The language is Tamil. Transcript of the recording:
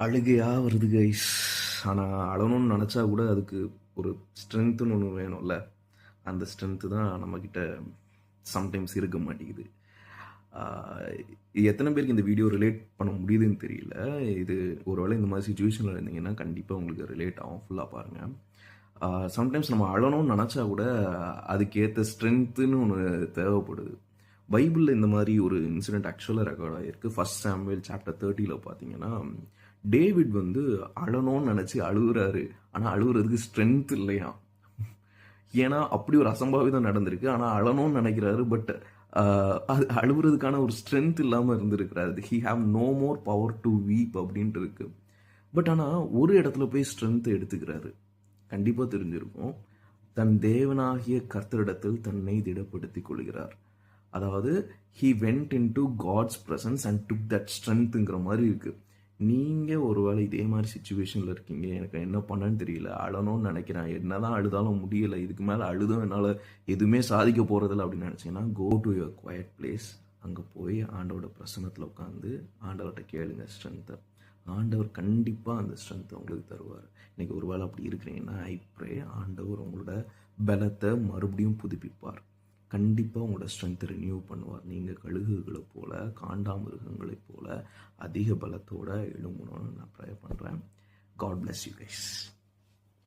அழுகையாக வருது கைஸ். ஆனால் அழணும்னு நினச்சா கூட அதுக்கு ஒரு ஸ்ட்ரென்த்துன்னு ஒன்று வேணும்ல. அந்த ஸ்ட்ரென்த்து தான் நம்மக்கிட்ட சம்டைம்ஸ் இருக்க மாட்டேங்குது. எத்தனை பேருக்கு இந்த வீடியோ ரிலேட் பண்ண முடியுதுன்னு தெரியல. இது ஒருவேளை இந்த மாதிரி சுச்சுவேஷனில் இருந்தீங்கன்னா கண்டிப்பாக உங்களுக்கு ரிலேட் ஆகும். ஃபுல்லாக பாருங்கள். சம்டைம்ஸ் நம்ம அழணும்னு நினச்சா கூட அதுக்கேற்ற ஸ்ட்ரென்த்துன்னு ஒன்று தேவைப்படுது. பைபிளில் இந்த மாதிரி ஒரு இன்சிடென்ட் ஆக்சுவலாக ரெக்கார்ட் ஆகிருக்கு. 1 சாமுவேல் சாப்டர் 30 பார்த்தீங்கன்னா, டேவிட் வந்து அழணும்னு நினச்சி அழுகுறாரு. ஆனால் அழுகுறதுக்கு ஸ்ட்ரென்த் இல்லையா. ஏன்னா அப்படி ஒரு அசம்பாவிதம் நடந்திருக்கு. ஆனால் அழணும்னு நினைக்கிறாரு. பட் அது அழுகுறதுக்கான ஒரு ஸ்ட்ரென்த் இல்லாமல் இருந்திருக்கிறாரு. He have no more power to weep அப்படின்ட்டு இருக்கு. பட் ஆனால் ஒரு இடத்துல போய் ஸ்ட்ரென்த்தை எடுத்துக்கிறாரு. கண்டிப்பாக தெரிஞ்சிருக்கும். தன் தேவனாகிய கர்த்தரிடத்தில் தன்னை திடப்படுத்திக் கொள்கிறார். அதாவது he went in to God's presence and took that ஸ்ட்ரென்த்துங்கிற மாதிரி இருக்குது. நீங்கள் ஒரு வேளை இதே மாதிரி சுச்சுவேஷனில் இருக்கீங்க, எனக்கு என்ன பண்ணன்னு தெரியல, அழணும்னு நினைக்கிறேன், என்ன தான் அழுதாலும் முடியலை, இதுக்கு மேலே அழுதும் என்னால் எதுவுமே சாதிக்க போகிறதில்ல அப்படின்னு நினச்சிங்கன்னா, go to your quiet place. அங்கே போய் ஆண்டவரோட பிரசன்னத்தில் உட்காந்து ஆண்டவர்கிட்ட கேளுங்க ஸ்ட்ரென்த்தை. ஆண்டவர் கண்டிப்பாக அந்த ஸ்ட்ரென்த்தை உங்களுக்கு தருவார். இன்றைக்கி ஒரு வேளை அப்படி இருக்கிறீங்கன்னா ஐ ப்ரே ஆண்டவர் உங்களோட பலத்தை மறுபடியும் புதுப்பிப்பார். கண்டிப்பாக உங்களோட ஸ்ட்ரென்த்தை ரினியூ பண்ணுவார். நீங்கள் கழுகுகளை போல, காண்டாமிருகங்களைப் போல அதிக பலத்தோடு எழும்பணும்னு நான் ப்ரே பண்ணுறேன். God bless you guys.